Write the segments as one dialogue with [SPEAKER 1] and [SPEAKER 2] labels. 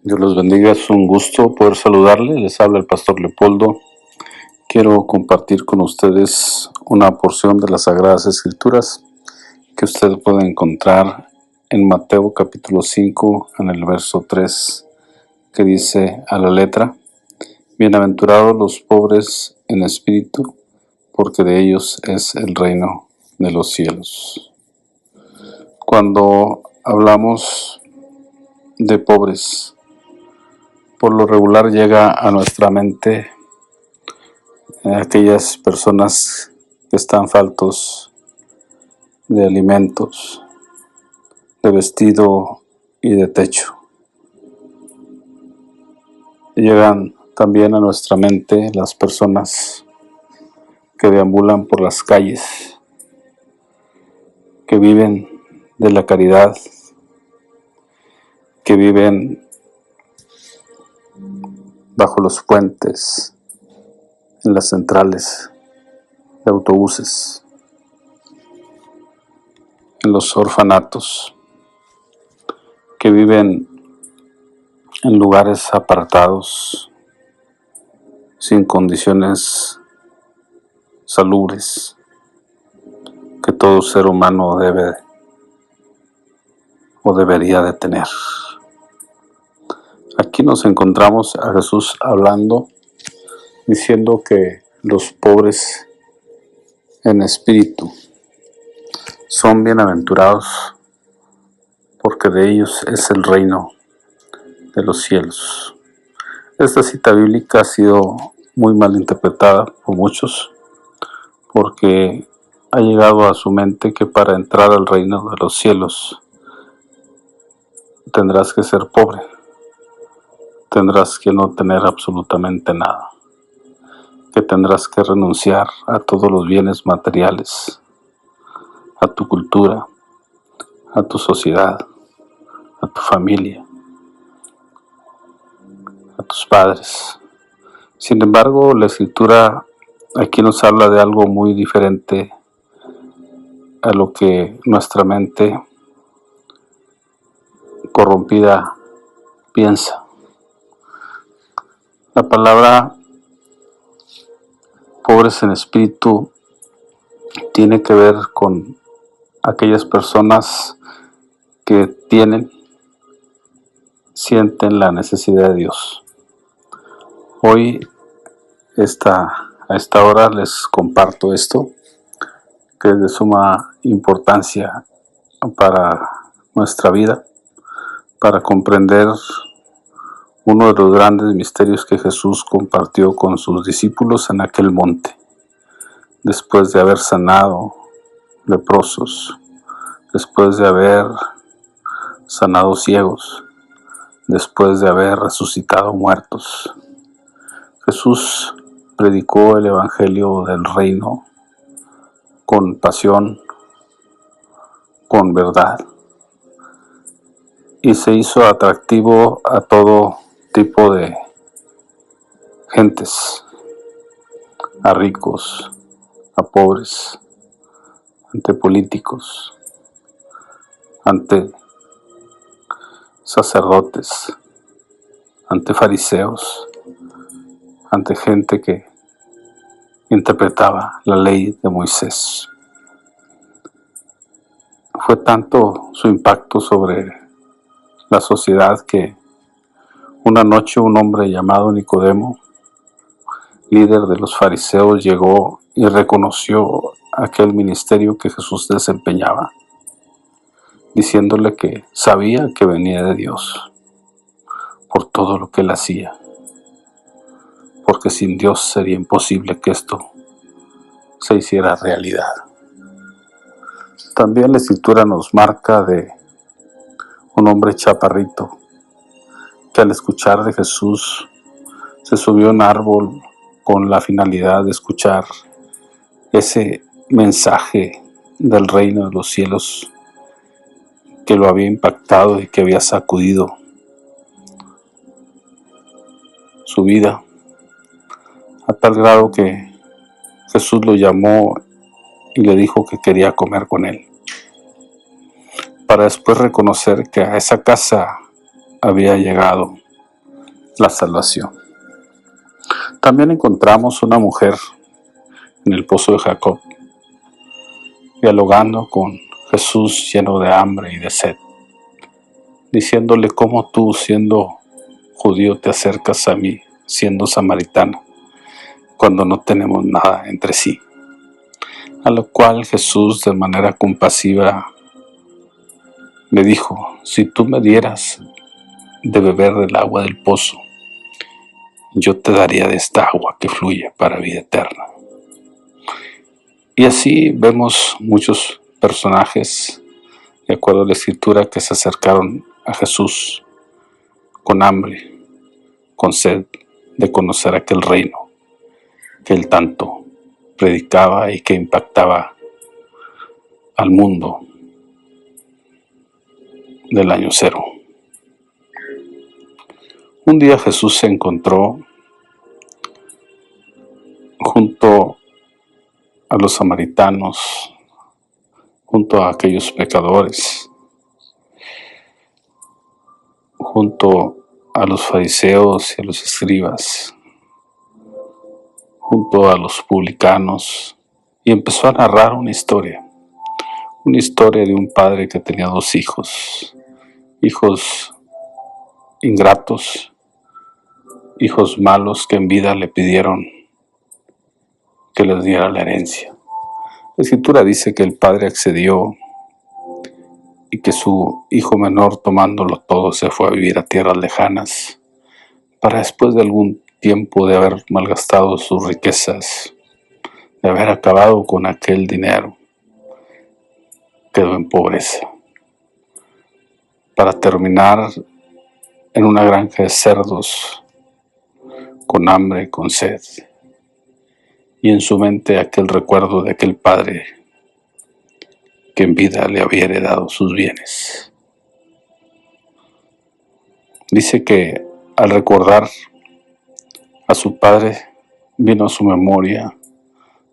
[SPEAKER 1] Dios los bendiga, es un gusto poder saludarle. Les habla el pastor Leopoldo. Quiero compartir con ustedes una porción de las Sagradas Escrituras que usted puede encontrar en Mateo capítulo 5, en el verso 3, que dice a la letra: Bienaventurados los pobres en espíritu, porque de ellos es el reino de los cielos. Cuando hablamos de pobres, por lo regular llega a nuestra mente aquellas personas que están faltos de alimentos, de vestido y de techo. Llegan también a nuestra mente las personas que deambulan por las calles, que viven de la caridad, que viven bajo los puentes, en las centrales de autobuses, en los orfanatos, que viven en lugares apartados, sin condiciones salubres, que todo ser humano debe o debería de tener. Aquí nos encontramos a Jesús hablando, diciendo que los pobres en espíritu son bienaventurados, porque de ellos es el reino de los cielos. Esta cita bíblica ha sido muy mal interpretada por muchos, porque ha llegado a su mente que para entrar al reino de los cielos tendrás que ser pobre, tendrás que no tener absolutamente nada, que tendrás que renunciar a todos los bienes materiales, a tu cultura, a tu sociedad, a tu familia, a tus padres. Sin embargo, la Escritura aquí nos habla de algo muy diferente a lo que nuestra mente corrompida piensa. La palabra pobres en espíritu tiene que ver con aquellas personas que sienten la necesidad de Dios. Hoy, a esta hora, les comparto esto, que es de suma importancia para nuestra vida, para comprender uno de los grandes misterios que Jesús compartió con sus discípulos en aquel monte, después de haber sanado leprosos, después de haber sanado ciegos, después de haber resucitado muertos. Jesús predicó el evangelio del reino con pasión, con verdad, y se hizo atractivo a todo tipo de gentes, a ricos, a pobres, ante políticos, ante sacerdotes, ante fariseos, ante gente que interpretaba la ley de Moisés. Fue tanto su impacto sobre la sociedad que una noche un hombre llamado Nicodemo, líder de los fariseos, llegó y reconoció aquel ministerio que Jesús desempeñaba, diciéndole que sabía que venía de Dios por todo lo que él hacía, porque sin Dios sería imposible que esto se hiciera realidad. También la Escritura nos marca de un hombre chaparrito que al escuchar de Jesús se subió a un árbol con la finalidad de escuchar ese mensaje del reino de los cielos que lo había impactado y que había sacudido su vida, a tal grado que Jesús lo llamó y le dijo que quería comer con él, para después reconocer que a esa casa había llegado la salvación. También encontramos una mujer en el pozo de Jacob, dialogando con Jesús lleno de hambre y de sed, diciéndole cómo tú, siendo judío, te acercas a mí, siendo samaritana, cuando no tenemos nada entre sí. A lo cual Jesús, de manera compasiva, le dijo: si tú me dieras de beber del agua del pozo, yo te daría de esta agua que fluye para vida eterna. Y así vemos muchos personajes, de acuerdo a la Escritura, que se acercaron a Jesús con hambre, con sed de conocer aquel reino que él tanto predicaba y que impactaba al mundo del año cero. Un día Jesús se encontró junto a los samaritanos, junto a aquellos pecadores, junto a los fariseos y a los escribas, junto a los publicanos, y empezó a narrar una historia de un padre que tenía 2 hijos ingratos, hijos malos que en vida le pidieron que les diera la herencia. La Escritura dice que el padre accedió y que su hijo menor, tomándolo todo, se fue a vivir a tierras lejanas, para después de algún tiempo de haber malgastado sus riquezas, de haber acabado con aquel dinero, quedó en pobreza, para terminar en una granja de cerdos, con hambre, con sed, y en su mente aquel recuerdo de aquel padre que en vida le había heredado sus bienes. Dice que al recordar a su padre, vino a su memoria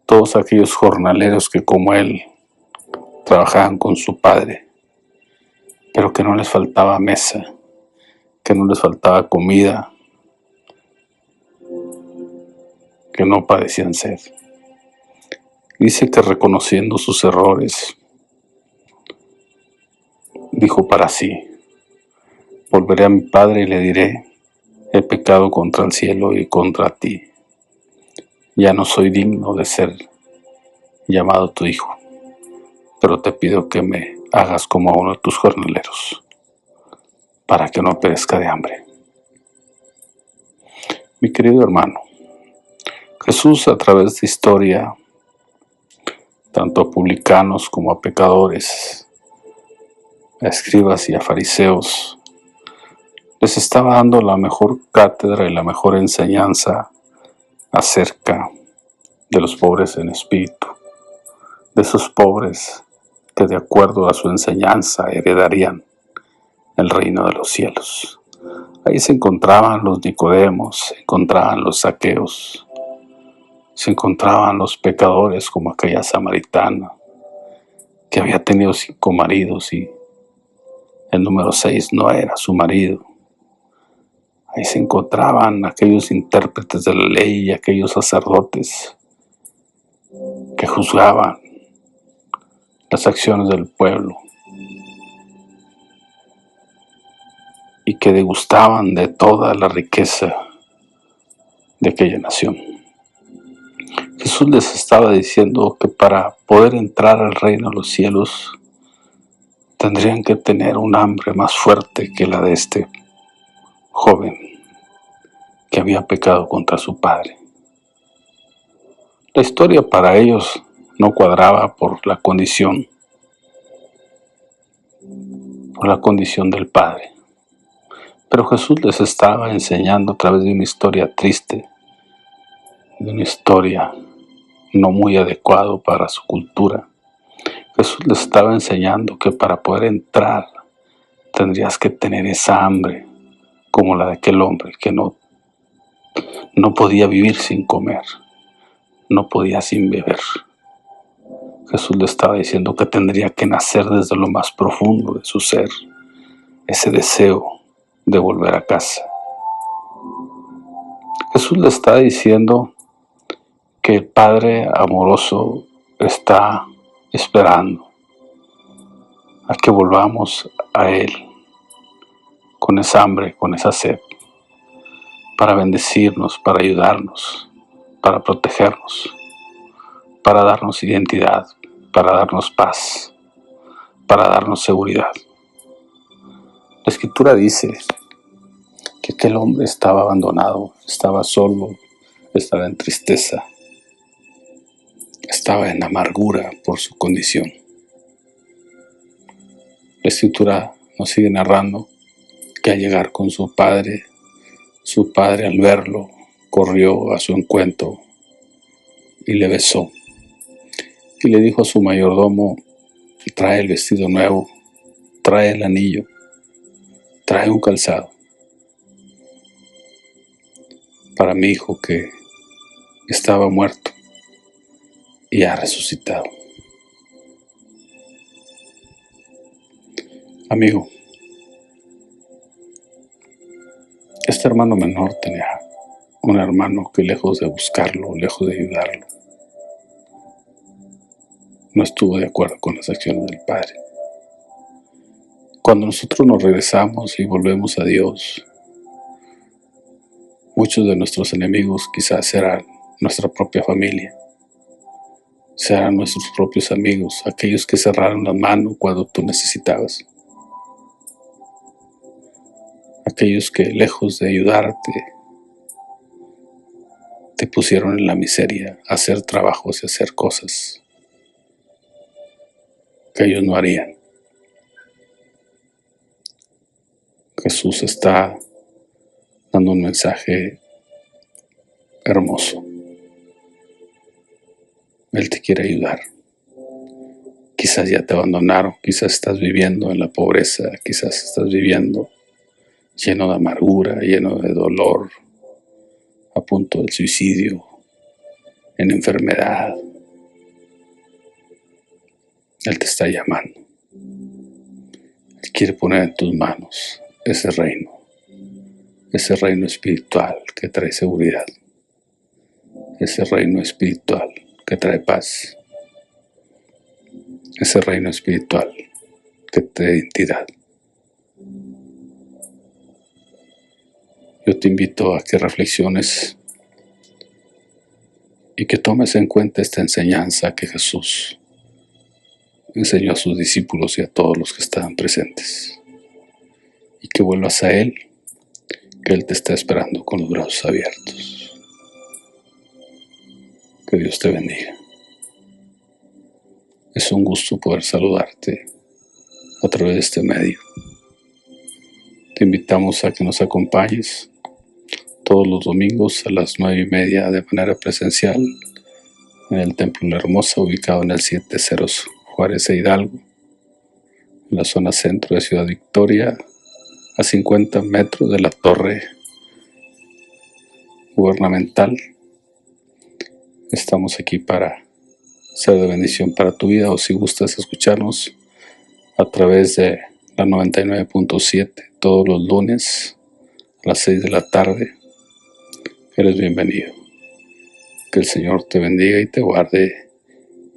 [SPEAKER 1] todos aquellos jornaleros que, como él, trabajaban con su padre, pero que no les faltaba mesa, que no les faltaba comida, que no padecían sed. Dice que, reconociendo sus errores, dijo para sí: volveré a mi padre y le diré: he pecado contra el cielo y contra ti. Ya no soy digno de ser llamado tu hijo, pero te pido que me hagas como a uno de tus jornaleros, para que no perezca de hambre. Mi querido hermano, Jesús, a través de historia, tanto a publicanos como a pecadores, a escribas y a fariseos, les estaba dando la mejor cátedra y la mejor enseñanza acerca de los pobres en espíritu, de esos pobres que, de acuerdo a su enseñanza, heredarían el reino de los cielos. Ahí se encontraban los Nicodemos, se encontraban los Zaqueos, se encontraban los pecadores, como aquella samaritana que había tenido 5 maridos y el número 6 no era su marido. Ahí se encontraban aquellos intérpretes de la ley y aquellos sacerdotes que juzgaban las acciones del pueblo y que degustaban de toda la riqueza de aquella nación. Jesús les estaba diciendo que para poder entrar al reino de los cielos tendrían que tener un hambre más fuerte que la de este joven que había pecado contra su padre. La historia para ellos no cuadraba por la condición del padre. Pero Jesús les estaba enseñando a través de una historia triste, de una historia no muy adecuada para su cultura. Jesús les estaba enseñando que para poder entrar tendrías que tener esa hambre como la de aquel hombre que no podía vivir sin comer, no podía sin beber. Jesús le estaba diciendo que tendría que nacer desde lo más profundo de su ser, ese deseo de volver a casa. Jesús le está diciendo que el Padre amoroso está esperando a que volvamos a Él con esa hambre, con esa sed, para bendecirnos, para ayudarnos, para protegernos, para darnos identidad, para darnos paz, para darnos seguridad. La Escritura dice que aquel hombre estaba abandonado, estaba solo, estaba en tristeza, estaba en amargura por su condición. La Escritura nos sigue narrando que al llegar con su padre al verlo corrió a su encuentro y le besó y le dijo a su mayordomo: trae el vestido nuevo, trae el anillo, trae un calzado para mi hijo que estaba muerto y ha resucitado. Amigo, este hermano menor tenía un hermano que, lejos de buscarlo, lejos de ayudarlo, no estuvo de acuerdo con las acciones del Padre. Cuando nosotros nos regresamos y volvemos a Dios, muchos de nuestros enemigos quizás serán nuestra propia familia, serán nuestros propios amigos, aquellos que cerraron la mano cuando tú necesitabas, aquellos que, lejos de ayudarte, te pusieron en la miseria a hacer trabajos y hacer cosas que ellos no harían. Jesús está dando un mensaje hermoso. Él te quiere ayudar. Quizás ya te abandonaron, quizás estás viviendo en la pobreza, quizás estás viviendo lleno de amargura, lleno de dolor, a punto del suicidio, en enfermedad. Él te está llamando. Él quiere poner en tus manos ese reino espiritual que trae seguridad, ese reino espiritual que trae paz, ese reino espiritual que te da identidad. Yo te invito a que reflexiones y que tomes en cuenta esta enseñanza que Jesús enseñó a sus discípulos y a todos los que estaban presentes, y que vuelvas a Él, que Él te está esperando con los brazos abiertos. Que Dios te bendiga. Es un gusto poder saludarte a través de este medio. Te invitamos a que nos acompañes todos los domingos a las 9:30 de manera presencial en el Templo La Hermosa, ubicado en el 700 Juárez e Hidalgo, en la zona centro de Ciudad Victoria, a 50 metros de la torre gubernamental. Estamos aquí para ser de bendición para tu vida, o si gustas escucharnos a través de la 99.7 todos los lunes a las 6 de la tarde, eres bienvenido. Que el Señor te bendiga y te guarde,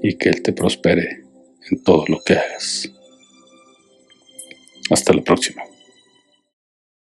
[SPEAKER 1] y que Él te prospere en todo lo que hagas. Hasta la próxima.